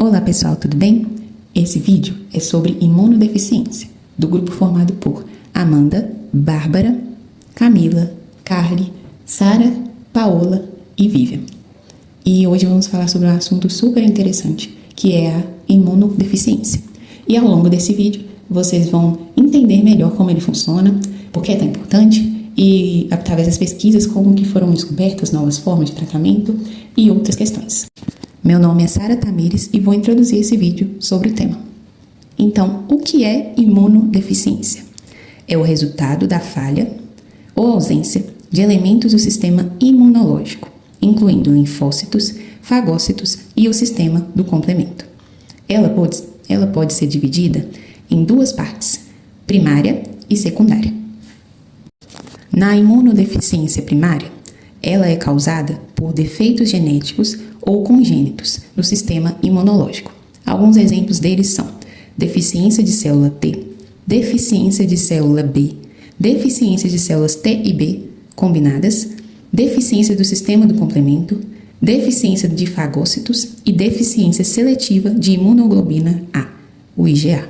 Olá pessoal, tudo bem? Esse vídeo é sobre imunodeficiência, do grupo formado por Amanda, Bárbara, Camila, Carly, Sara, Paola e Vivian. E hoje vamos falar sobre um assunto super interessante, que é a imunodeficiência. E ao longo desse vídeo, vocês vão entender melhor como ele funciona, por que é tão importante e, através das pesquisas, como que foram descobertas novas formas de tratamento e outras questões. Meu nome é Sara Tamires e vou introduzir esse vídeo sobre o tema. Então, o que é imunodeficiência? É o resultado da falha ou ausência de elementos do sistema imunológico, incluindo linfócitos, fagócitos e o sistema do complemento. Ela pode ser dividida em duas partes, primária e secundária. Na imunodeficiência primária, ela é causada por defeitos genéticos ou congênitos no sistema imunológico. Alguns exemplos deles são deficiência de célula T, deficiência de célula B, deficiência de células T e B combinadas, deficiência do sistema do complemento, deficiência de fagócitos e deficiência seletiva de imunoglobina A, o IgA.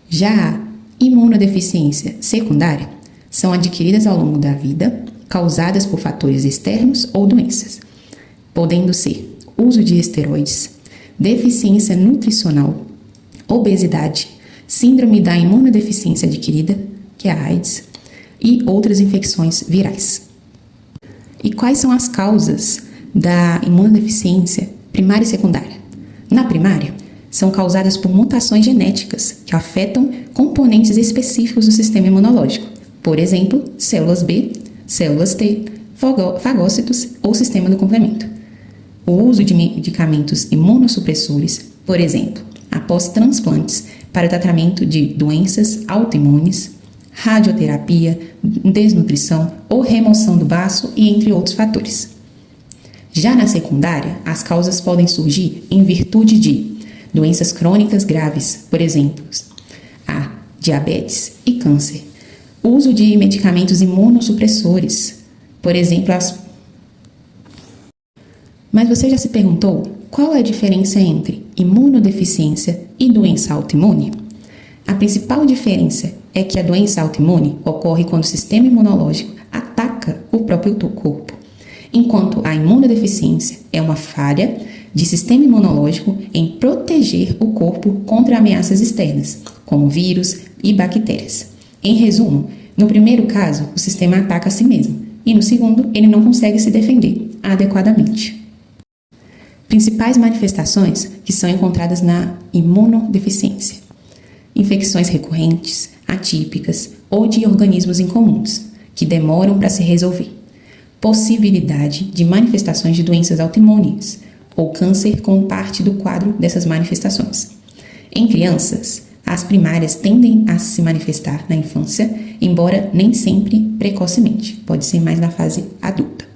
Já a imunodeficiência secundária são adquiridas ao longo da vida, causadas por fatores externos ou doenças, podendo ser uso de esteroides, deficiência nutricional, obesidade, síndrome da imunodeficiência adquirida, que é a AIDS, e outras infecções virais. E quais são as causas da imunodeficiência primária e secundária? Na primária, são causadas por mutações genéticas que afetam componentes específicos do sistema imunológico, por exemplo, células B, células T, fagócitos ou sistema do complemento. O uso de medicamentos imunossupressores, por exemplo, após transplantes para o tratamento de doenças autoimunes, radioterapia, desnutrição ou remoção do baço e entre outros fatores. Já na secundária, as causas podem surgir em virtude de doenças crônicas graves, por exemplo, a diabetes e câncer. O uso de medicamentos imunossupressores, por exemplo, Mas você já se perguntou qual é a diferença entre imunodeficiência e doença autoimune? A principal diferença é que a doença autoimune ocorre quando o sistema imunológico ataca o próprio corpo, enquanto a imunodeficiência é uma falha de sistema imunológico em proteger o corpo contra ameaças externas, como vírus e bactérias. Em resumo, no primeiro caso, o sistema ataca a si mesmo, e no segundo, ele não consegue se defender adequadamente. Principais manifestações que são encontradas na imunodeficiência: infecções recorrentes, atípicas ou de organismos incomuns, que demoram para se resolver. Possibilidade de manifestações de doenças autoimunes ou câncer como parte do quadro dessas manifestações. Em crianças, as primárias tendem a se manifestar na infância, embora nem sempre precocemente, pode ser mais na fase adulta.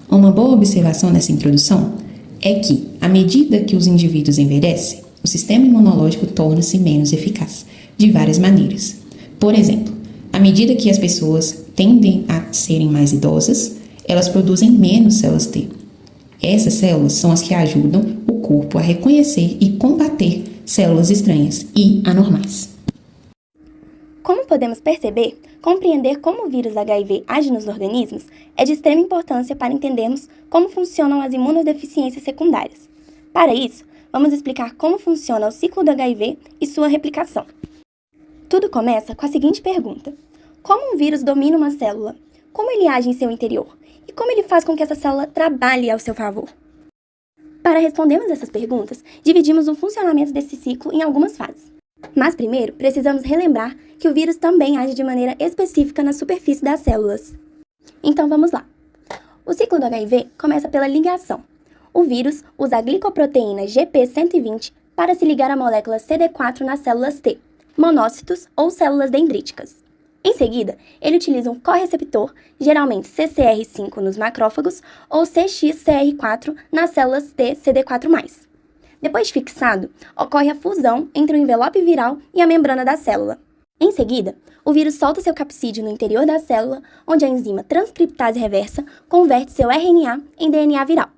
Uma boa observação nessa introdução é que, à medida que os indivíduos envelhecem, o sistema imunológico torna-se menos eficaz, de várias maneiras. Por exemplo, à medida que as pessoas tendem a serem mais idosas, elas produzem menos células T. Essas células são as que ajudam o corpo a reconhecer e combater células estranhas e anormais. Como podemos perceber, compreender como o vírus HIV age nos organismos é de extrema importância para entendermos como funcionam as imunodeficiências secundárias. Para isso, vamos explicar como funciona o ciclo do HIV e sua replicação. Tudo começa com a seguinte pergunta: como um vírus domina uma célula? Como ele age em seu interior? E como ele faz com que essa célula trabalhe ao seu favor? Para respondermos essas perguntas, dividimos o funcionamento desse ciclo em algumas fases. Mas primeiro, precisamos relembrar que o vírus também age de maneira específica na superfície das células. Então vamos lá. O ciclo do HIV começa pela ligação. O vírus usa a glicoproteína GP120 para se ligar à molécula CD4 nas células T, monócitos ou células dendríticas. Em seguida, ele utiliza um correceptor, geralmente CCR5 nos macrófagos ou CXCR4 nas células T CD4+. Depois de fixado, ocorre a fusão entre o envelope viral e a membrana da célula. Em seguida, o vírus solta seu capsídeo no interior da célula, onde a enzima transcriptase reversa converte seu RNA em DNA viral.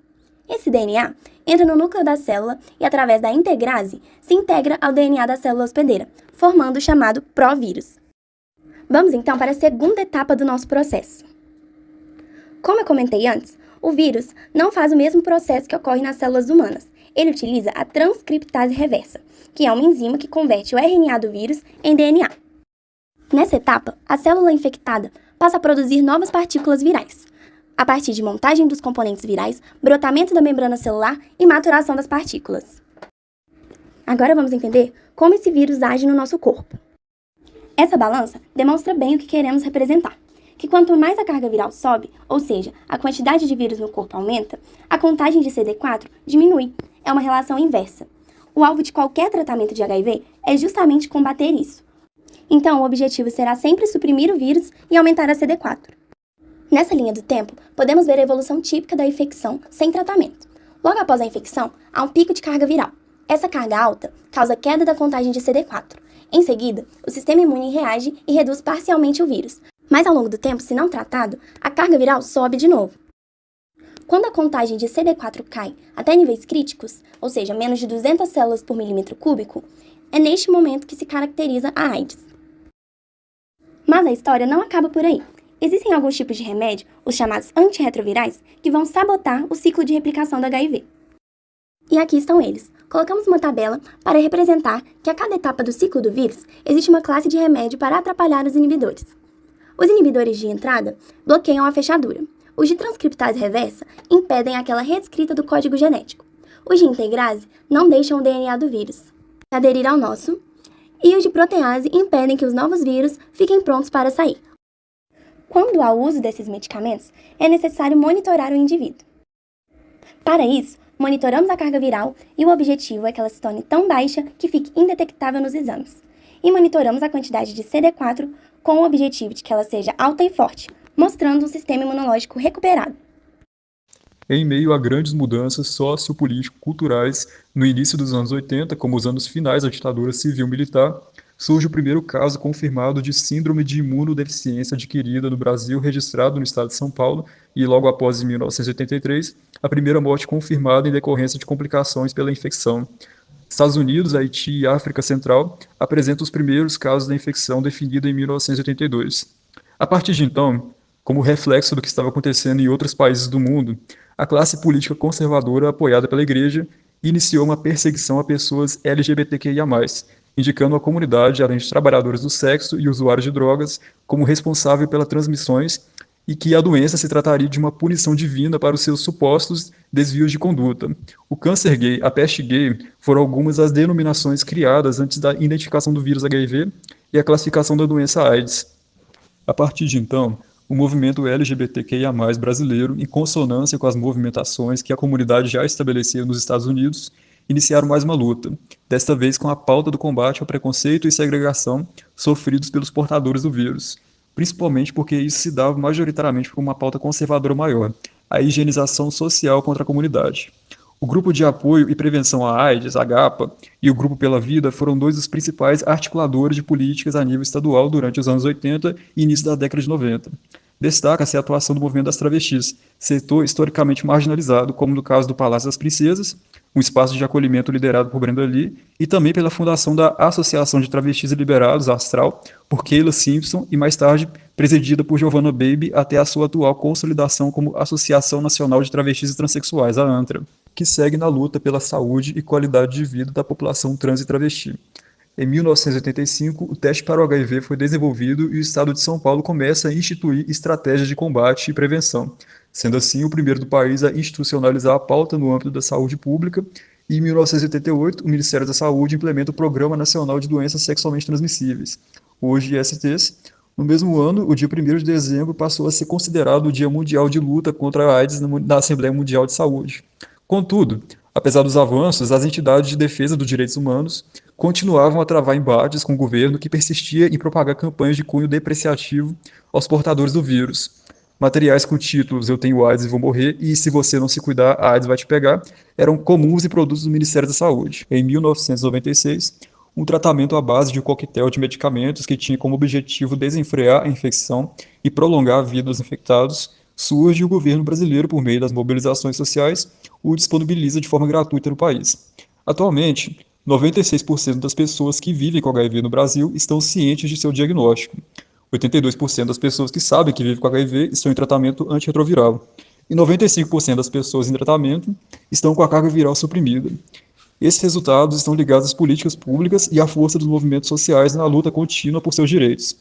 Esse DNA entra no núcleo da célula e, através da integrase, se integra ao DNA da célula hospedeira, formando o chamado provírus. Vamos então para a segunda etapa do nosso processo. Como eu comentei antes, o vírus não faz o mesmo processo que ocorre nas células humanas. Ele utiliza a transcriptase reversa, que é uma enzima que converte o RNA do vírus em DNA. Nessa etapa, a célula infectada passa a produzir novas partículas virais, a partir de montagem dos componentes virais, brotamento da membrana celular e maturação das partículas. Agora vamos entender como esse vírus age no nosso corpo. Essa balança demonstra bem o que queremos representar, que quanto mais a carga viral sobe, ou seja, a quantidade de vírus no corpo aumenta, a contagem de CD4 diminui. É uma relação inversa. O alvo de qualquer tratamento de HIV é justamente combater isso. Então, o objetivo será sempre suprimir o vírus e aumentar a CD4. Nessa linha do tempo, podemos ver a evolução típica da infecção sem tratamento. Logo após a infecção, há um pico de carga viral. Essa carga alta causa queda da contagem de CD4. Em seguida, o sistema imune reage e reduz parcialmente o vírus. Mas ao longo do tempo, se não tratado, a carga viral sobe de novo. Quando a contagem de CD4 cai até níveis críticos, ou seja, menos de 200 células por milímetro cúbico, é neste momento que se caracteriza a AIDS. Mas a história não acaba por aí. Existem alguns tipos de remédio, os chamados antirretrovirais, que vão sabotar o ciclo de replicação do HIV. E aqui estão eles. Colocamos uma tabela para representar que a cada etapa do ciclo do vírus existe uma classe de remédio para atrapalhar os inibidores. Os inibidores de entrada bloqueiam a fechadura. Os de transcriptase reversa impedem aquela reescrita do código genético. Os de integrase não deixam o DNA do vírus aderir ao nosso, e os de protease impedem que os novos vírus fiquem prontos para sair. Quando há o uso desses medicamentos, é necessário monitorar o indivíduo. Para isso, monitoramos a carga viral e o objetivo é que ela se torne tão baixa que fique indetectável nos exames. E monitoramos a quantidade de CD4 com o objetivo de que ela seja alta e forte, mostrando um sistema imunológico recuperado. Em meio a grandes mudanças sociopolítico-culturais no início dos anos 80, como os anos finais da ditadura civil-militar, surge o primeiro caso confirmado de síndrome de imunodeficiência adquirida no Brasil, registrado no estado de São Paulo, e logo após, em 1983, a primeira morte confirmada em decorrência de complicações pela infecção. Estados Unidos, Haiti e África Central apresentam os primeiros casos da infecção definida em 1982. A partir de então, como reflexo do que estava acontecendo em outros países do mundo, a classe política conservadora, apoiada pela Igreja, iniciou uma perseguição a pessoas LGBTQIA+, indicando a comunidade, além de trabalhadores do sexo e usuários de drogas, como responsável pelas transmissões e que a doença se trataria de uma punição divina para os seus supostos desvios de conduta. O câncer gay, a peste gay, foram algumas das denominações criadas antes da identificação do vírus HIV e a classificação da doença AIDS. A partir de então, o movimento LGBTQIA+, brasileiro, em consonância com as movimentações que a comunidade já estabelecia nos Estados Unidos, iniciaram mais uma luta, desta vez com a pauta do combate ao preconceito e segregação sofridos pelos portadores do vírus, principalmente porque isso se dava majoritariamente por uma pauta conservadora maior, a higienização social contra a comunidade. O Grupo de Apoio e Prevenção à AIDS, a GAPA, e o Grupo Pela Vida foram dois dos principais articuladores de políticas a nível estadual durante os anos 80 e início da década de 90. Destaca-se a atuação do movimento das travestis, setor historicamente marginalizado, como no caso do Palácio das Princesas, um espaço de acolhimento liderado por Brenda Lee, e também pela fundação da Associação de Travestis e Liberados, Astral, por Keila Simpson, e mais tarde presidida por Giovanna Baby, até a sua atual consolidação como Associação Nacional de Travestis e Transsexuais, a ANTRA, que segue na luta pela saúde e qualidade de vida da população trans e travesti. Em 1985, o teste para o HIV foi desenvolvido e o Estado de São Paulo começa a instituir estratégias de combate e prevenção, sendo assim o primeiro do país a institucionalizar a pauta no âmbito da saúde pública, e em 1988 o Ministério da Saúde implementa o Programa Nacional de Doenças Sexualmente Transmissíveis, hoje ISTs. No mesmo ano, o dia 1º de dezembro passou a ser considerado o Dia Mundial de Luta contra a AIDS na Assembleia Mundial de Saúde. Contudo, apesar dos avanços, as entidades de defesa dos direitos humanos continuavam a travar embates com o governo que persistia em propagar campanhas de cunho depreciativo aos portadores do vírus. Materiais com títulos "Eu tenho AIDS e vou morrer" e "Se você não se cuidar, a AIDS vai te pegar" eram comuns em produtos do Ministério da Saúde. Em 1996, um tratamento à base de um coquetel de medicamentos que tinha como objetivo desenfrear a infecção e prolongar a vida dos infectados surge e o governo brasileiro, por meio das mobilizações sociais, o disponibiliza de forma gratuita no país. Atualmente, 96% das pessoas que vivem com HIV no Brasil estão cientes de seu diagnóstico. 82% das pessoas que sabem que vivem com HIV estão em tratamento antirretroviral. E 95% das pessoas em tratamento estão com a carga viral suprimida. Esses resultados estão ligados às políticas públicas e à força dos movimentos sociais na luta contínua por seus direitos.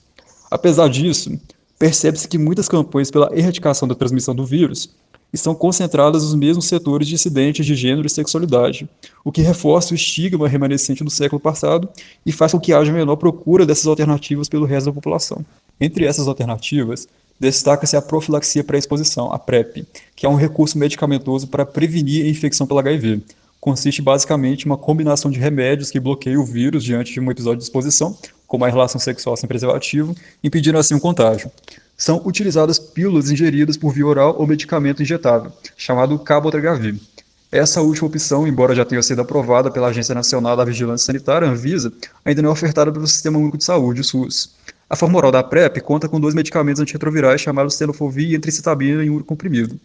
Apesar disso, percebe-se que muitas campanhas pela erradicação da transmissão do vírus estão concentradas nos mesmos setores dissidentes de gênero e sexualidade, o que reforça o estigma remanescente do século passado e faz com que haja menor procura dessas alternativas pelo resto da população. Entre essas alternativas, destaca-se a profilaxia pré-exposição, a PrEP, que é um recurso medicamentoso para prevenir a infecção pelo HIV. Consiste basicamente em uma combinação de remédios que bloqueiam o vírus diante de um episódio de exposição, como a relação sexual sem preservativo, impedindo assim o contágio. São utilizadas pílulas ingeridas por via oral ou medicamento injetável, chamado cabotegravir. Essa última opção, embora já tenha sido aprovada pela Agência Nacional da Vigilância Sanitária, Anvisa, ainda não é ofertada pelo Sistema Único de Saúde, o SUS. A forma oral da PrEP conta com 2 medicamentos antirretrovirais chamados tenofovir e antricitabina em único comprimido.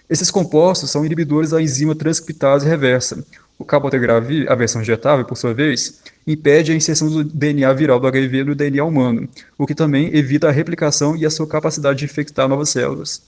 Esses compostos são inibidores da enzima transcriptase reversa. O cabotegravir, a versão injetável, por sua vez, impede a inserção do DNA viral do HIV no DNA humano, o que também evita a replicação e a sua capacidade de infectar novas células.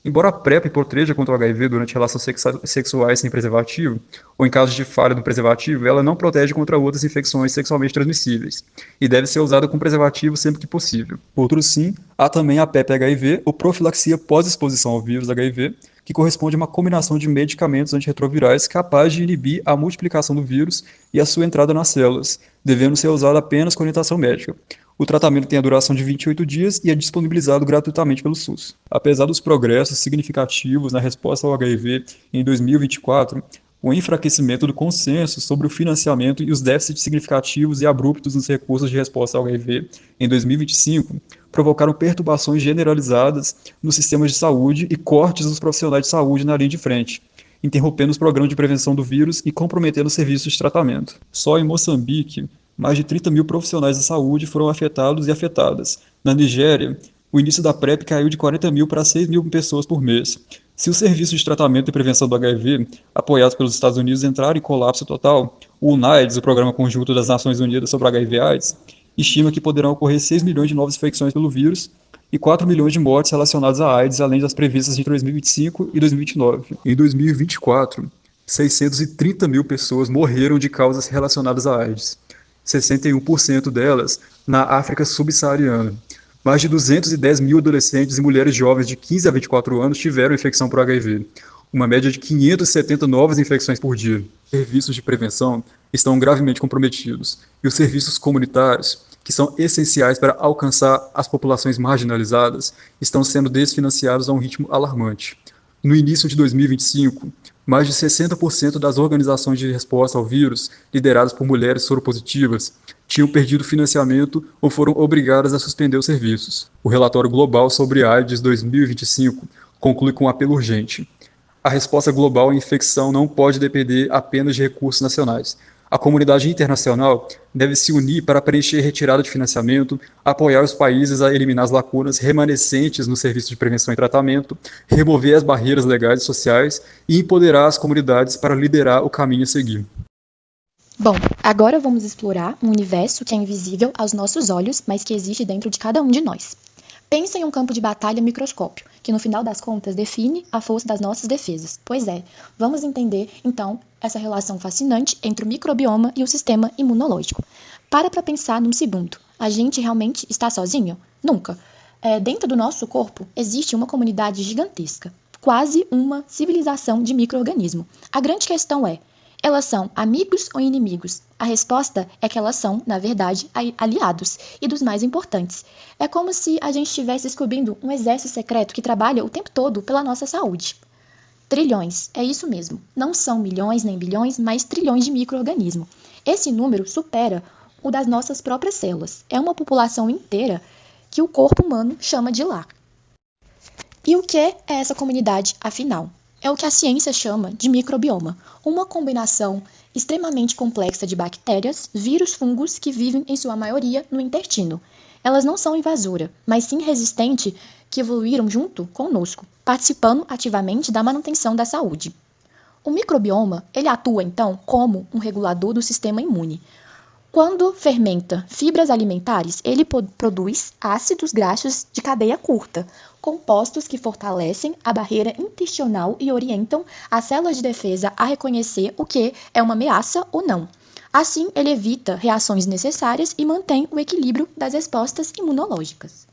Embora a PrEP proteja contra o HIV durante relações sexuais sem preservativo, ou em caso de falha do preservativo, ela não protege contra outras infecções sexualmente transmissíveis, e deve ser usada com preservativo sempre que possível. Outro sim, há também a PEP-HIV, ou profilaxia pós-exposição ao vírus HIV, que corresponde a uma combinação de medicamentos antirretrovirais capaz de inibir a multiplicação do vírus e a sua entrada nas células, devendo ser usado apenas com orientação médica. O tratamento tem a duração de 28 dias e é disponibilizado gratuitamente pelo SUS. Apesar dos progressos significativos na resposta ao HIV em 2024, o enfraquecimento do consenso sobre o financiamento e os déficits significativos e abruptos nos recursos de resposta ao HIV em 2025 provocaram perturbações generalizadas nos sistemas de saúde e cortes dos profissionais de saúde na linha de frente, interrompendo os programas de prevenção do vírus e comprometendo os serviços de tratamento. Só em Moçambique, mais de 30 mil profissionais da saúde foram afetados e afetadas. Na Nigéria, o início da PrEP caiu de 40 mil para 6 mil pessoas por mês. Se os serviços de tratamento e prevenção do HIV, apoiados pelos Estados Unidos, entrarem em colapso total, o UNAIDS, o Programa Conjunto das Nações Unidas sobre HIV/AIDS, estima que poderão ocorrer 6 milhões de novas infecções pelo vírus e 4 milhões de mortes relacionadas à AIDS, além das previstas entre 2025 e 2029. Em 2024, 630 mil pessoas morreram de causas relacionadas à AIDS. 61% delas na África subsaariana. Mais de 210 mil adolescentes e mulheres jovens de 15 a 24 anos tiveram infecção por HIV, uma média de 570 novas infecções por dia. Os serviços de prevenção estão gravemente comprometidos e os serviços comunitários, que são essenciais para alcançar as populações marginalizadas, estão sendo desfinanciados a um ritmo alarmante. No início de 2025, mais de 60% das organizações de resposta ao vírus, lideradas por mulheres soropositivas, tinham perdido financiamento ou foram obrigadas a suspender os serviços. O relatório global sobre AIDS 2025 conclui com um apelo urgente. A resposta global à infecção não pode depender apenas de recursos nacionais. A comunidade internacional deve se unir para preencher retirada de financiamento, apoiar os países a eliminar as lacunas remanescentes no serviço de prevenção e tratamento, remover as barreiras legais e sociais e empoderar as comunidades para liderar o caminho a seguir. Bom, agora vamos explorar um universo que é invisível aos nossos olhos, mas que existe dentro de cada um de nós. Pensa em um campo de batalha microscópio, que no final das contas define a força das nossas defesas. Pois é, vamos entender, então, essa relação fascinante entre o microbioma e o sistema imunológico. Para pensar num segundo. A gente realmente está sozinho? Nunca. Dentro do nosso corpo existe uma comunidade gigantesca, quase uma civilização de micro-organismos. A grande questão é, elas são amigos ou inimigos? A resposta é que elas são, na verdade, aliados, e dos mais importantes. É como se a gente estivesse descobrindo um exército secreto que trabalha o tempo todo pela nossa saúde. Trilhões, é isso mesmo. Não são milhões nem bilhões, mas trilhões de micro-organismos. Esse número supera o das nossas próprias células. É uma população inteira que o corpo humano chama de lar. E o que é essa comunidade, afinal? É o que a ciência chama de microbioma, uma combinação extremamente complexa de bactérias, vírus, fungos que vivem, em sua maioria, no intestino. Elas não são invasora, mas sim resistente, que evoluíram junto conosco, participando ativamente da manutenção da saúde. O microbioma, ele atua então como um regulador do sistema imune. Quando fermenta fibras alimentares, ele produz ácidos graxos de cadeia curta, compostos que fortalecem a barreira intestinal e orientam as células de defesa a reconhecer o que é uma ameaça ou não. Assim, ele evita reações necessárias e mantém o equilíbrio das respostas imunológicas.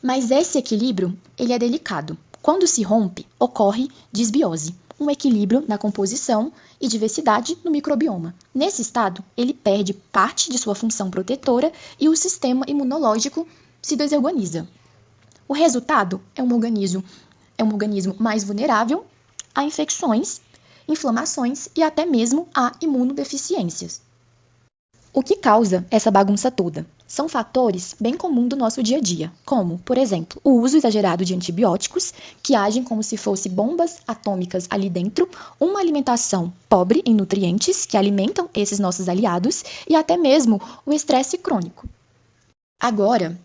Mas esse equilíbrio, ele é delicado. Quando se rompe, ocorre disbiose, um equilíbrio na composição e diversidade no microbioma. Nesse estado, ele perde parte de sua função protetora e o sistema imunológico se desorganiza. O resultado é um organismo mais vulnerável a infecções, inflamações e até mesmo a imunodeficiências. O que causa essa bagunça toda? São fatores bem comuns do nosso dia a dia, como, por exemplo, o uso exagerado de antibióticos, que agem como se fossem bombas atômicas ali dentro, uma alimentação pobre em nutrientes, que alimentam esses nossos aliados, e até mesmo o estresse crônico. Agora,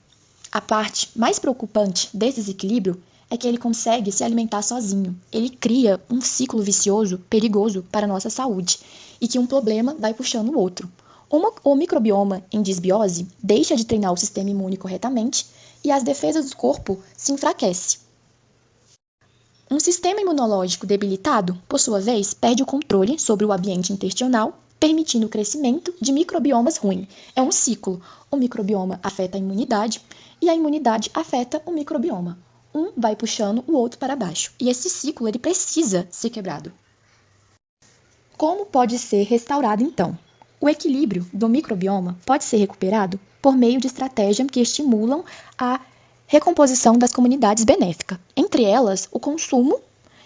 a parte mais preocupante desse desequilíbrio é que ele consegue se alimentar sozinho. Ele cria um ciclo vicioso, perigoso para a nossa saúde, e que um problema vai puxando o outro. O microbioma em disbiose deixa de treinar o sistema imune corretamente e as defesas do corpo se enfraquecem. Um sistema imunológico debilitado, por sua vez, perde o controle sobre o ambiente intestinal, permitindo o crescimento de microbiomas ruins. É um ciclo. O microbioma afeta a imunidade e a imunidade afeta o microbioma. Um vai puxando o outro para baixo. E esse ciclo ele precisa ser quebrado. Como pode ser restaurado, então? O equilíbrio do microbioma pode ser recuperado por meio de estratégias que estimulam a recomposição das comunidades benéficas, entre elas o consumo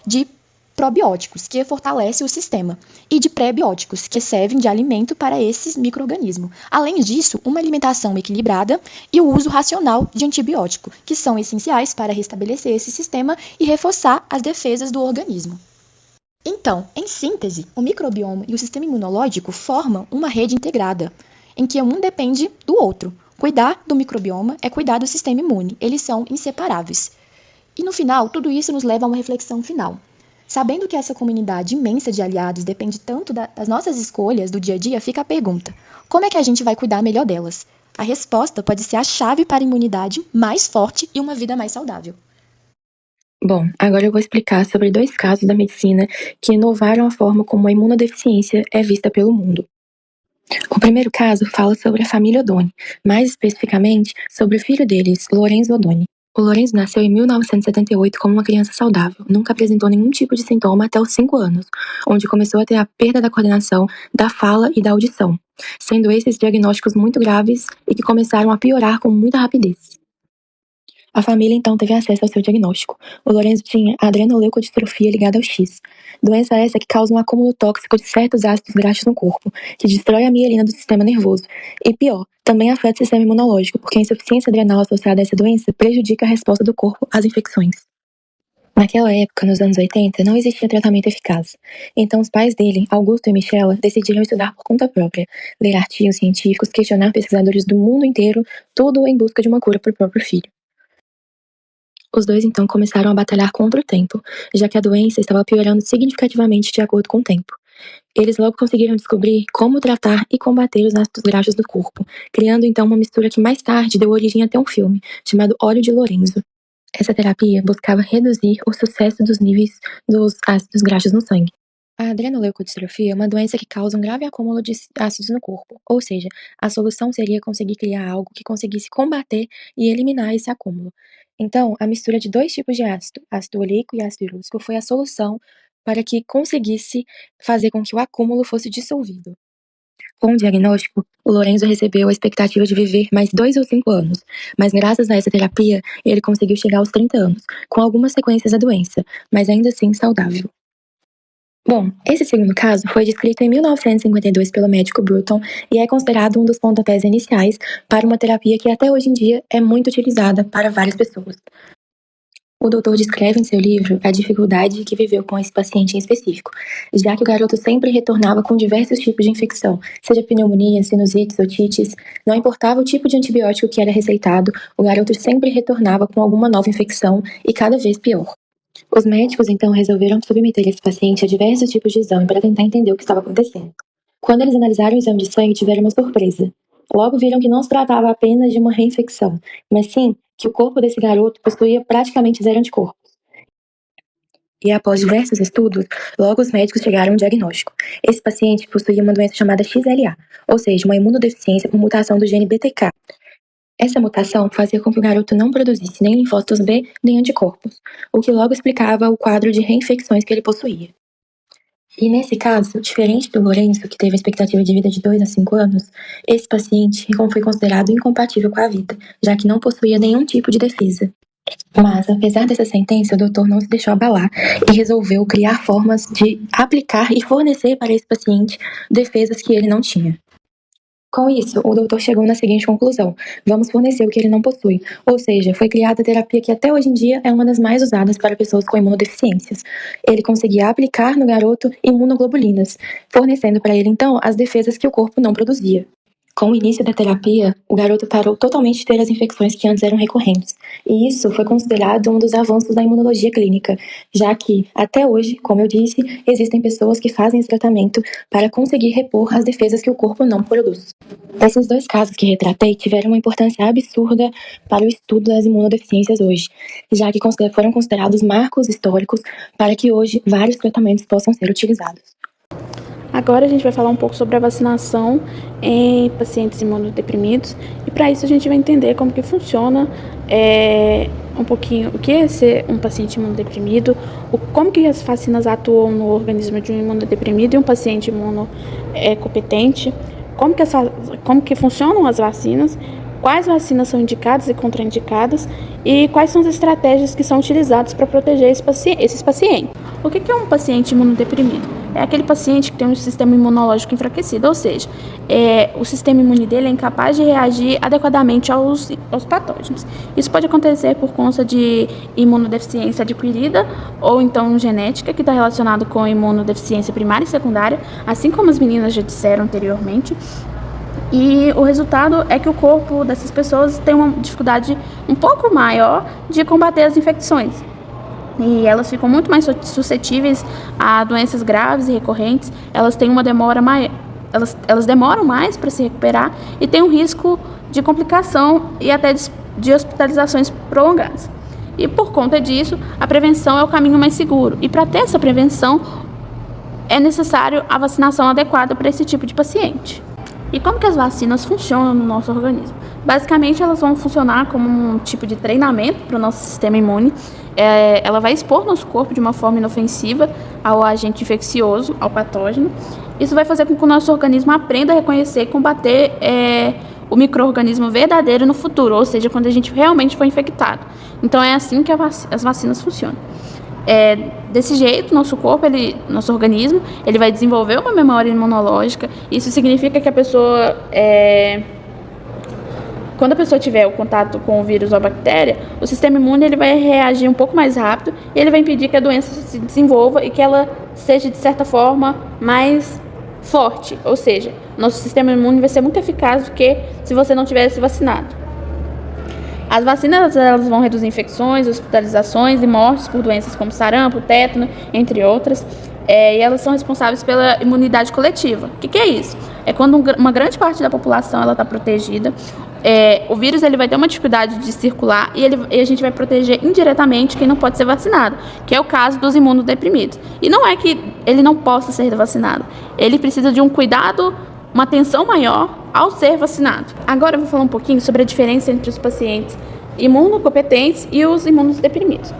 de probióticos, que fortalece o sistema, e de pré-bióticos, que servem de alimento para esses micro-organismos. Além disso, uma alimentação equilibrada e o uso racional de antibióticos, que são essenciais para restabelecer esse sistema e reforçar as defesas do organismo. Então, em síntese, o microbioma e o sistema imunológico formam uma rede integrada, em que um depende do outro. Cuidar do microbioma é cuidar do sistema imune, eles são inseparáveis. E no final, tudo isso nos leva a uma reflexão final. Sabendo que essa comunidade imensa de aliados depende tanto das nossas escolhas do dia a dia, fica a pergunta: como é que a gente vai cuidar melhor delas? A resposta pode ser a chave para a imunidade mais forte e uma vida mais saudável. Bom, agora eu vou explicar sobre 2 casos da medicina que inovaram a forma como a imunodeficiência é vista pelo mundo. O primeiro caso fala sobre a família Odoni, mais especificamente sobre o filho deles, Lorenzo Odoni. O Lorenzo nasceu em 1978 como uma criança saudável, nunca apresentou nenhum tipo de sintoma até os 5 anos, onde começou a ter a perda da coordenação, da fala e da audição, sendo esses diagnósticos muito graves e que começaram a piorar com muita rapidez. A família então teve acesso ao seu diagnóstico. O Lorenzo tinha adrenoleucodistrofia ligada ao X. Doença essa que causa um acúmulo tóxico de certos ácidos graxos no corpo, que destrói a mielina do sistema nervoso. E pior, também afeta o sistema imunológico, porque a insuficiência adrenal associada a essa doença prejudica a resposta do corpo às infecções. Naquela época, nos anos 80, não existia tratamento eficaz. Então os pais dele, Augusto e Michela, decidiram estudar por conta própria, ler artigos científicos, questionar pesquisadores do mundo inteiro, tudo em busca de uma cura para o próprio filho. Os dois então começaram a batalhar contra o tempo, já que a doença estava piorando significativamente de acordo com o tempo. Eles logo conseguiram descobrir como tratar e combater os ácidos graxos do corpo, criando então uma mistura que mais tarde deu origem até um filme, chamado Óleo de Lorenzo. Essa terapia buscava reduzir o sucesso dos níveis dos ácidos graxos no sangue. A adrenoleucodistrofia é uma doença que causa um grave acúmulo de ácidos no corpo, ou seja, a solução seria conseguir criar algo que conseguisse combater e eliminar esse acúmulo. Então, a mistura de 2 tipos de ácido oleico e ácido hirúrico, foi a solução para que conseguisse fazer com que o acúmulo fosse dissolvido. Com o diagnóstico, o Lorenzo recebeu a expectativa de viver mais 2 ou 5 anos, mas graças a essa terapia, ele conseguiu chegar aos 30 anos, com algumas sequências da doença, mas ainda assim saudável. Bom, esse segundo caso foi descrito em 1952 pelo médico Bruton e é considerado um dos pontapés iniciais para uma terapia que até hoje em dia é muito utilizada para várias pessoas. O doutor descreve em seu livro a dificuldade que viveu com esse paciente em específico, já que o garoto sempre retornava com diversos tipos de infecção, seja pneumonia, sinusites, otites, não importava o tipo de antibiótico que era receitado, o garoto sempre retornava com alguma nova infecção e cada vez pior. Os médicos então resolveram submeter esse paciente a diversos tipos de exame para tentar entender o que estava acontecendo. Quando eles analisaram o exame de sangue, tiveram uma surpresa. Logo viram que não se tratava apenas de uma reinfecção, mas sim que o corpo desse garoto possuía praticamente zero anticorpos. E após diversos estudos, logo os médicos chegaram a um diagnóstico. Esse paciente possuía uma doença chamada XLA, ou seja, uma imunodeficiência por mutação do gene BTK. Essa mutação fazia com que o garoto não produzisse nem linfócitos B, nem anticorpos, o que logo explicava o quadro de reinfecções que ele possuía. E nesse caso, diferente do Lourenço, que teve a expectativa de vida de 2 a 5 anos, esse paciente foi considerado incompatível com a vida, já que não possuía nenhum tipo de defesa. Mas, apesar dessa sentença, o doutor não se deixou abalar e resolveu criar formas de aplicar e fornecer para esse paciente defesas que ele não tinha. Com isso, o doutor chegou na seguinte conclusão: vamos fornecer o que ele não possui, ou seja, foi criada a terapia que até hoje em dia é uma das mais usadas para pessoas com imunodeficiências. Ele conseguia aplicar no garoto imunoglobulinas, fornecendo para ele então as defesas que o corpo não produzia. Com o início da terapia, o garoto parou totalmente de ter as infecções que antes eram recorrentes, e isso foi considerado um dos avanços da imunologia clínica, já que, até hoje, como eu disse, existem pessoas que fazem esse tratamento para conseguir repor as defesas que o corpo não produz. Esses 2 casos que retratei tiveram uma importância absurda para o estudo das imunodeficiências hoje, já que foram considerados marcos históricos para que hoje vários tratamentos possam ser utilizados. Agora a gente vai falar um pouco sobre a vacinação em pacientes imunodeprimidos e para isso a gente vai entender como que funciona um pouquinho o que é ser um paciente imunodeprimido, como que as vacinas atuam no organismo de um imunodeprimido e um paciente imunocompetente, como que funcionam as vacinas, quais vacinas são indicadas e contraindicadas e quais são as estratégias que são utilizadas para proteger esses pacientes. O que é um paciente imunodeprimido? É aquele paciente que tem um sistema imunológico enfraquecido, ou seja, o sistema imune dele é incapaz de reagir adequadamente aos patógenos. Isso pode acontecer por conta de imunodeficiência adquirida ou então genética, que está relacionado com imunodeficiência primária e secundária, assim como as meninas já disseram anteriormente. E o resultado é que o corpo dessas pessoas tem uma dificuldade um pouco maior de combater as infecções. E elas ficam muito mais suscetíveis a doenças graves e recorrentes, elas têm uma demora maior, elas demoram mais para se recuperar e têm um risco de complicação e até de hospitalizações prolongadas. E por conta disso, a prevenção é o caminho mais seguro. E para ter essa prevenção, é necessário a vacinação adequada para esse tipo de paciente. E como que as vacinas funcionam no nosso organismo? Basicamente, elas vão funcionar como um tipo de treinamento para o nosso sistema imune. Ela vai expor nosso corpo de uma forma inofensiva ao agente infeccioso, ao patógeno. Isso vai fazer com que o nosso organismo aprenda a reconhecer e combater o micro-organismo verdadeiro no futuro, ou seja, quando a gente realmente for infectado. Então, é assim que as vacinas funcionam. Desse jeito, nosso corpo, nosso organismo, ele vai desenvolver uma memória imunológica. Isso significa que a pessoa, quando a pessoa tiver o contato com o vírus ou a bactéria, o sistema imune ele vai reagir um pouco mais rápido e ele vai impedir que a doença se desenvolva e que ela seja, de certa forma, mais forte. Ou seja, nosso sistema imune vai ser muito eficaz do que se você não tivesse vacinado. As vacinas elas vão reduzir infecções, hospitalizações e mortes por doenças como sarampo, tétano, entre outras. E elas são responsáveis pela imunidade coletiva. O que é isso? É quando uma grande parte da população está protegida. O vírus ele vai ter uma dificuldade de circular e a gente vai proteger indiretamente quem não pode ser vacinado, que é o caso dos imunodeprimidos. E não é que ele não possa ser vacinado, ele precisa de um cuidado, uma atenção maior ao ser vacinado. Agora eu vou falar um pouquinho sobre a diferença entre os pacientes imunocompetentes e os imunodeprimidos.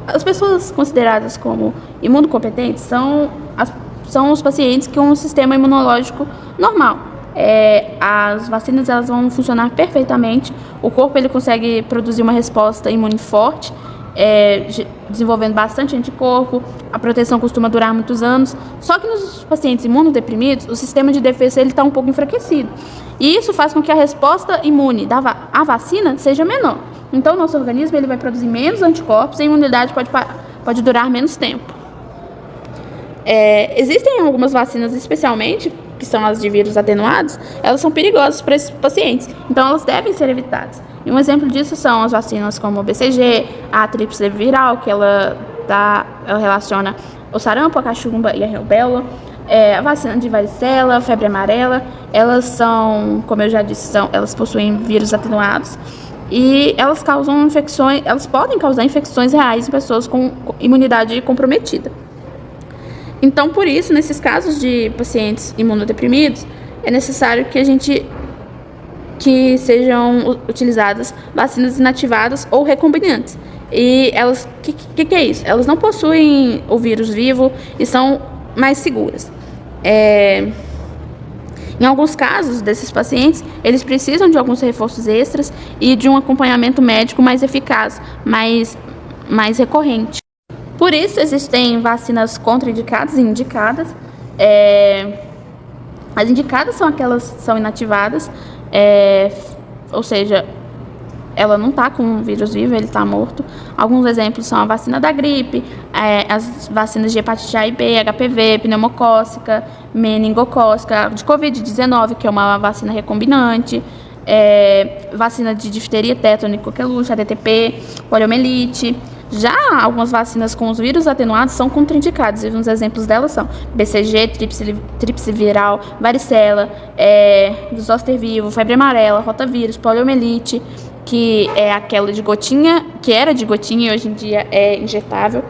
As pessoas consideradas como imunocompetentes são os pacientes que têm um sistema imunológico normal. As vacinas elas vão funcionar perfeitamente, o corpo ele consegue produzir uma resposta imune forte, desenvolvendo bastante anticorpo, a proteção costuma durar muitos anos. Só que nos pacientes imunodeprimidos, o sistema de defesa está um pouco enfraquecido. E isso faz com que a resposta imune à vacina seja menor. Então, o nosso organismo ele vai produzir menos anticorpos e a imunidade pode durar menos tempo. Existem algumas vacinas, especialmente, que são as de vírus atenuados, elas são perigosas para esses pacientes, então elas devem ser evitadas. E um exemplo disso são as vacinas como o BCG, a tríplice viral, que ela relaciona o sarampo, a cachumba e a rubéola, a vacina de varicela, febre amarela, elas são, como eu já disse, elas possuem vírus atenuados e elas podem causar infecções reais em pessoas com imunidade comprometida. Então, por isso, nesses casos de pacientes imunodeprimidos, é necessário que sejam utilizadas vacinas inativadas ou recombinantes. E elas, que é isso? Elas não possuem o vírus vivo e são mais seguras. Em alguns casos desses pacientes, eles precisam de alguns reforços extras e de um acompanhamento médico mais eficaz, mais recorrente. Por isso, existem vacinas contraindicadas e indicadas. As indicadas são aquelas que são inativadas, ou seja, ela não está com o vírus vivo, ele está morto. Alguns exemplos são a vacina da gripe, as vacinas de hepatite A e B, HPV, pneumocócica, meningocócica, de Covid-19, que é uma vacina recombinante, vacina de difteria, tétano e coqueluche, ADTP, poliomielite. Já algumas vacinas com os vírus atenuados são contraindicadas, e uns exemplos delas são BCG, tríplice viral, varicela, zoster vivo, febre amarela, rotavírus, poliomielite, que é aquela de gotinha, que era de gotinha e hoje em dia é injetável.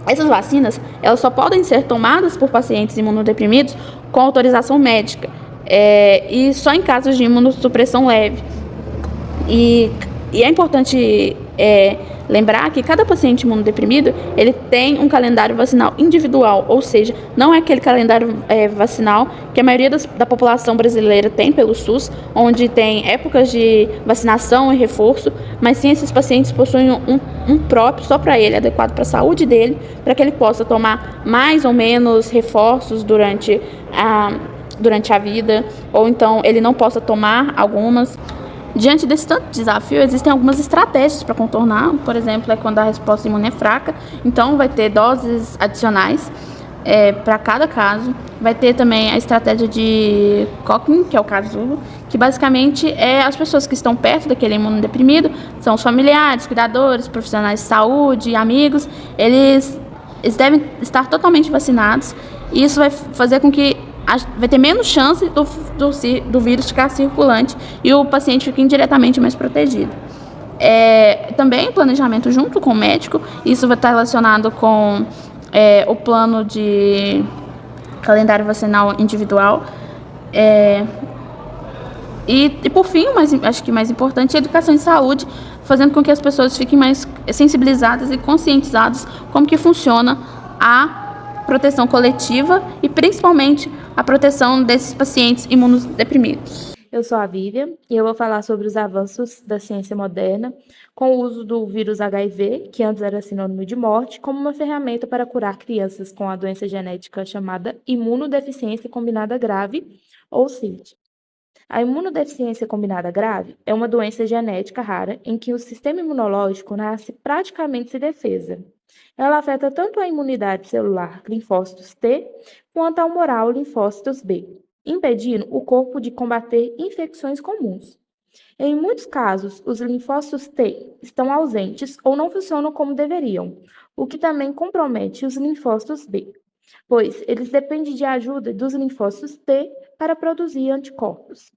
Essas vacinas, elas só podem ser tomadas por pacientes imunodeprimidos com autorização médica, e só em casos de imunossupressão leve. E é importante lembrar que cada paciente imunodeprimido, ele tem um calendário vacinal individual, ou seja, não é aquele calendário vacinal que a maioria da população brasileira tem pelo SUS, onde tem épocas de vacinação e reforço, mas sim esses pacientes possuem um próprio, só para ele, adequado para a saúde dele, para que ele possa tomar mais ou menos reforços durante a vida, ou então ele não possa tomar algumas. Diante desse tanto desafio, existem algumas estratégias para contornar. Por exemplo, quando a resposta imune é fraca, então vai ter doses adicionais para cada caso. Vai ter também a estratégia de Cochrane, que é o casulo, que basicamente é as pessoas que estão perto daquele imunodeprimido, são os familiares, cuidadores, profissionais de saúde, amigos, eles devem estar totalmente vacinados, e isso vai fazer com que vai ter menos chance do vírus ficar circulante e o paciente fica indiretamente mais protegido. Também planejamento junto com o médico, isso vai estar relacionado com o plano de calendário vacinal individual. E por fim, mas acho que mais importante, a educação em saúde, fazendo com que as pessoas fiquem mais sensibilizadas e conscientizadas como que funciona a proteção coletiva e principalmente a proteção desses pacientes imunodeprimidos. Eu sou a Vivian e eu vou falar sobre os avanços da ciência moderna com o uso do vírus HIV, que antes era sinônimo de morte, como uma ferramenta para curar crianças com a doença genética chamada imunodeficiência combinada grave, ou CID. A imunodeficiência combinada grave é uma doença genética rara em que o sistema imunológico nasce praticamente sem defesa. Ela afeta tanto a imunidade celular, linfócitos T, quanto a humoral, linfócitos B, impedindo o corpo de combater infecções comuns. Em muitos casos, os linfócitos T estão ausentes ou não funcionam como deveriam, o que também compromete os linfócitos B, pois eles dependem de ajuda dos linfócitos T para produzir anticorpos.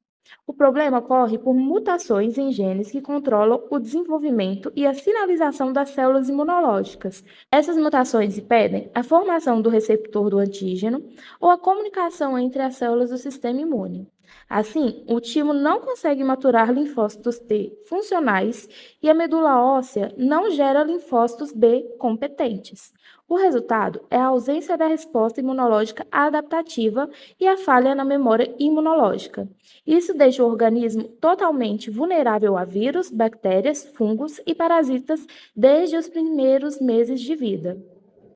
O problema ocorre por mutações em genes que controlam o desenvolvimento e a sinalização das células imunológicas. Essas mutações impedem a formação do receptor do antígeno ou a comunicação entre as células do sistema imune. Assim, o timo não consegue maturar linfócitos T funcionais e a medula óssea não gera linfócitos B competentes. O resultado é a ausência da resposta imunológica adaptativa e a falha na memória imunológica. Isso deixa o organismo totalmente vulnerável a vírus, bactérias, fungos e parasitas desde os primeiros meses de vida.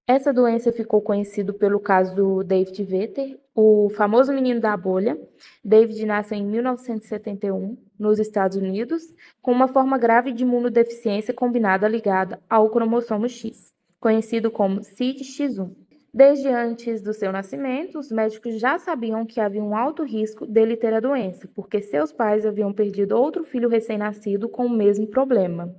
Essa doença ficou conhecida pelo caso do David Vetter, o famoso menino da bolha. David nasceu em 1971, nos Estados Unidos, com uma forma grave de imunodeficiência combinada ligada ao cromossomo X, conhecido como CIDX1. Desde antes do seu nascimento, os médicos já sabiam que havia um alto risco dele ter a doença, porque seus pais haviam perdido outro filho recém-nascido com o mesmo problema.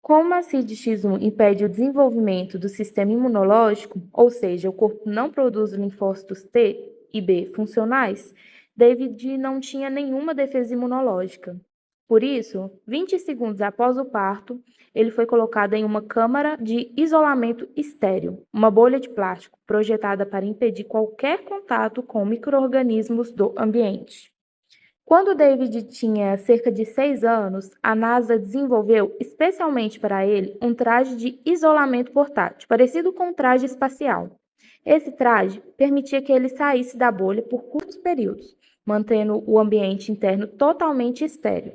Como a CIDX1 impede o desenvolvimento do sistema imunológico, ou seja, o corpo não produz linfócitos T e B funcionais, David não tinha nenhuma defesa imunológica. Por isso, 20 segundos após o parto, ele foi colocado em uma câmara de isolamento estéril, uma bolha de plástico projetada para impedir qualquer contato com micro-organismos do ambiente. Quando David tinha cerca de 6 anos, a NASA desenvolveu especialmente para ele um traje de isolamento portátil, parecido com um traje espacial. Esse traje permitia que ele saísse da bolha por curtos períodos, mantendo o ambiente interno totalmente estéril.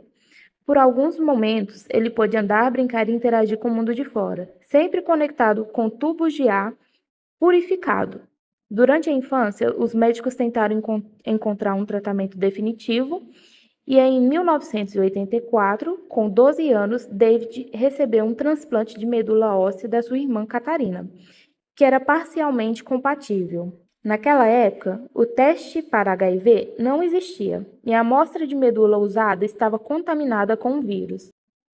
Por alguns momentos, ele pôde andar, brincar e interagir com o mundo de fora, sempre conectado com tubos de ar purificado. Durante a infância, os médicos tentaram encontrar um tratamento definitivo e em 1984, com 12 anos, David recebeu um transplante de medula óssea da sua irmã Catarina, que era parcialmente compatível. Naquela época, o teste para HIV não existia e a amostra de medula usada estava contaminada com o vírus.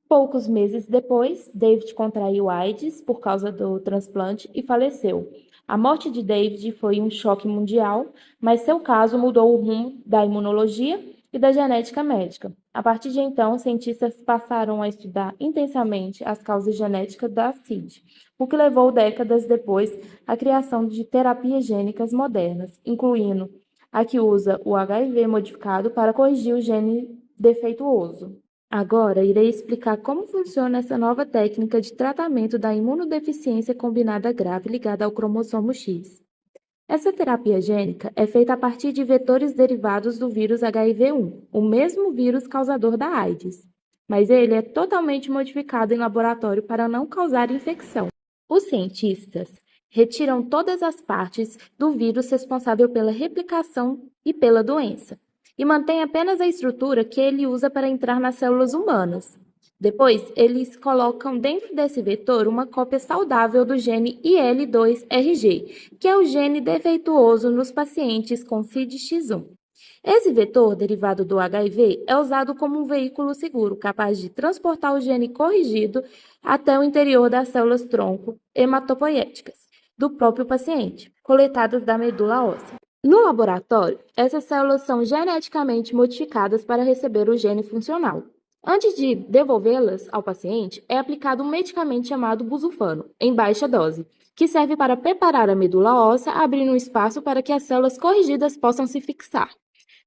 Poucos meses depois, David contraiu AIDS por causa do transplante e faleceu. A morte de David foi um choque mundial, mas seu caso mudou o rumo da imunologia e da genética médica. A partir de então, cientistas passaram a estudar intensamente as causas genéticas da CID, o que levou décadas depois à criação de terapias gênicas modernas, incluindo a que usa o HIV modificado para corrigir o gene defeituoso. Agora, irei explicar como funciona essa nova técnica de tratamento da imunodeficiência combinada grave ligada ao cromossomo X. Essa terapia gênica é feita a partir de vetores derivados do vírus HIV-1, o mesmo vírus causador da AIDS, mas ele é totalmente modificado em laboratório para não causar infecção. Os cientistas retiram todas as partes do vírus responsável pela replicação e pela doença, e mantém apenas a estrutura que ele usa para entrar nas células humanas. Depois, eles colocam dentro desse vetor uma cópia saudável do gene IL2RG, que é o gene defeituoso nos pacientes com CIDX1. Esse vetor, derivado do HIV, é usado como um veículo seguro, capaz de transportar o gene corrigido até o interior das células-tronco hematopoéticas do próprio paciente, coletadas da medula óssea. No laboratório, essas células são geneticamente modificadas para receber o gene funcional. Antes de devolvê-las ao paciente, é aplicado um medicamento chamado busulfano, em baixa dose, que serve para preparar a medula óssea, abrindo um espaço para que as células corrigidas possam se fixar.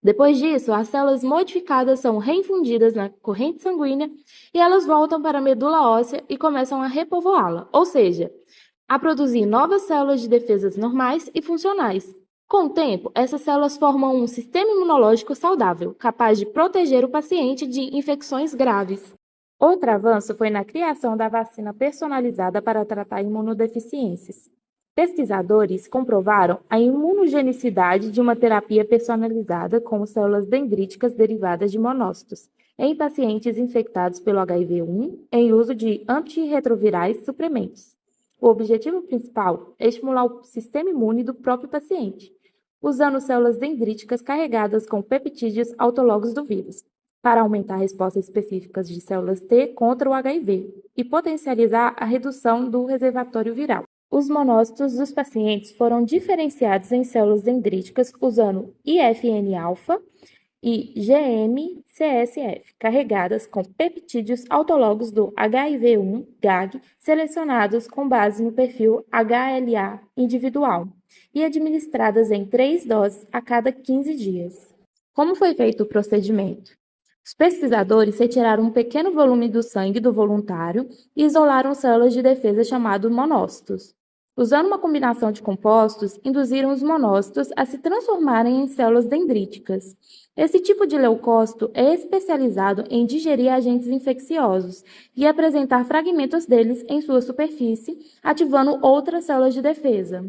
Depois disso, as células modificadas são reinfundidas na corrente sanguínea e elas voltam para a medula óssea e começam a repovoá-la, ou seja, a produzir novas células de defesas normais e funcionais. Com o tempo, essas células formam um sistema imunológico saudável, capaz de proteger o paciente de infecções graves. Outro avanço foi na criação da vacina personalizada para tratar imunodeficiências. Pesquisadores comprovaram a imunogenicidade de uma terapia personalizada com células dendríticas derivadas de monócitos em pacientes infectados pelo HIV-1 em uso de antirretrovirais suprimentos. O objetivo principal é estimular o sistema imune do próprio paciente, usando células dendríticas carregadas com peptídeos autologos do vírus, para aumentar respostas específicas de células T contra o HIV e potencializar a redução do reservatório viral. Os monócitos dos pacientes foram diferenciados em células dendríticas usando IFN-alfa e GM-CSF, carregadas com peptídeos autologos do HIV-1 GAG, selecionados com base no perfil HLA individual e administradas em 3 doses a cada 15 dias. Como foi feito o procedimento? Os pesquisadores retiraram um pequeno volume do sangue do voluntário e isolaram células de defesa chamadas monócitos. Usando uma combinação de compostos, induziram os monócitos a se transformarem em células dendríticas. Esse tipo de leucócito é especializado em digerir agentes infecciosos e apresentar fragmentos deles em sua superfície, ativando outras células de defesa.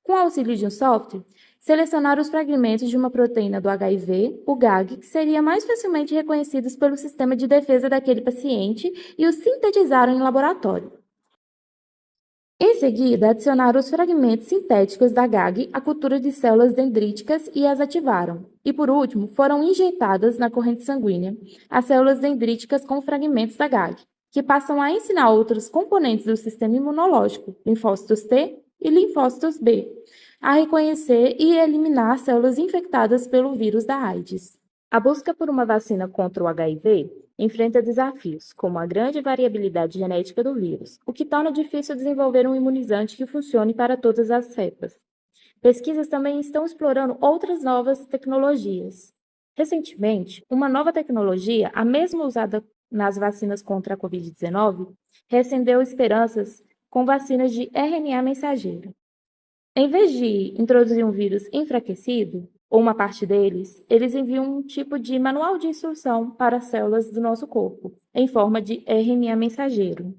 Com o auxílio de um software, selecionaram os fragmentos de uma proteína do HIV, o GAG, que seriam mais facilmente reconhecidos pelo sistema de defesa daquele paciente e os sintetizaram em laboratório. Em seguida, adicionaram os fragmentos sintéticos da GAG à cultura de células dendríticas e as ativaram. E, por último, foram injetadas na corrente sanguínea as células dendríticas com fragmentos da GAG, que passam a ensinar outros componentes do sistema imunológico, linfócitos T e linfócitos B, a reconhecer e eliminar células infectadas pelo vírus da AIDS. A busca por uma vacina contra o HIV enfrenta desafios, como a grande variabilidade genética do vírus, o que torna difícil desenvolver um imunizante que funcione para todas as cepas. Pesquisas também estão explorando outras novas tecnologias. Recentemente, uma nova tecnologia, a mesma usada nas vacinas contra a Covid-19, reacendeu esperanças com vacinas de RNA mensageiro. Em vez de introduzir um vírus enfraquecido, ou uma parte deles, eles enviam um tipo de manual de instrução para as células do nosso corpo, em forma de RNA mensageiro.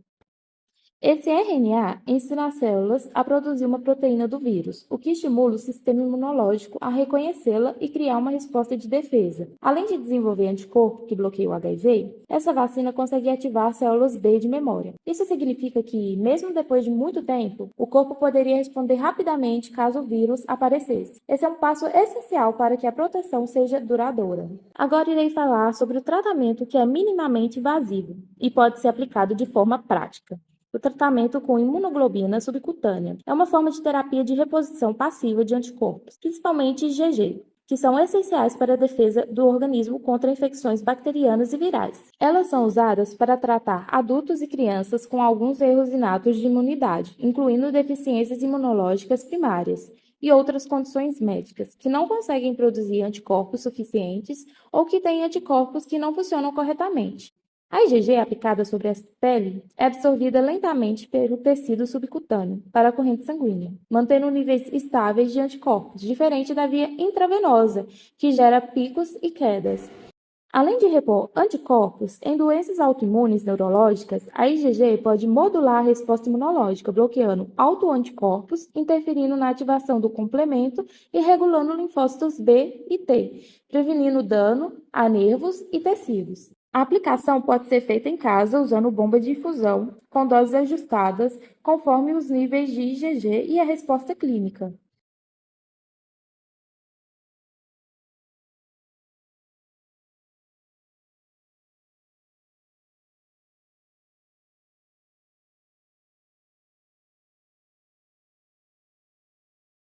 Esse RNA ensina as células a produzir uma proteína do vírus, o que estimula o sistema imunológico a reconhecê-la e criar uma resposta de defesa. Além de desenvolver anticorpo que bloqueia o HIV, essa vacina consegue ativar células B de memória. Isso significa que, mesmo depois de muito tempo, o corpo poderia responder rapidamente caso o vírus aparecesse. Esse é um passo essencial para que a proteção seja duradoura. Agora irei falar sobre o tratamento que é minimamente invasivo e pode ser aplicado de forma prática. O tratamento com imunoglobina subcutânea é uma forma de terapia de reposição passiva de anticorpos, principalmente IgG, que são essenciais para a defesa do organismo contra infecções bacterianas e virais. Elas são usadas para tratar adultos e crianças com alguns erros inatos de imunidade, incluindo deficiências imunológicas primárias e outras condições médicas que não conseguem produzir anticorpos suficientes ou que têm anticorpos que não funcionam corretamente. A IgG aplicada sobre a pele é absorvida lentamente pelo tecido subcutâneo para a corrente sanguínea, mantendo níveis estáveis de anticorpos, diferente da via intravenosa, que gera picos e quedas. Além de repor anticorpos, em doenças autoimunes neurológicas, a IgG pode modular a resposta imunológica, bloqueando autoanticorpos, interferindo na ativação do complemento e regulando linfócitos B e T, prevenindo dano a nervos e tecidos. A aplicação pode ser feita em casa usando bomba de infusão, com doses ajustadas conforme os níveis de IgG e a resposta clínica.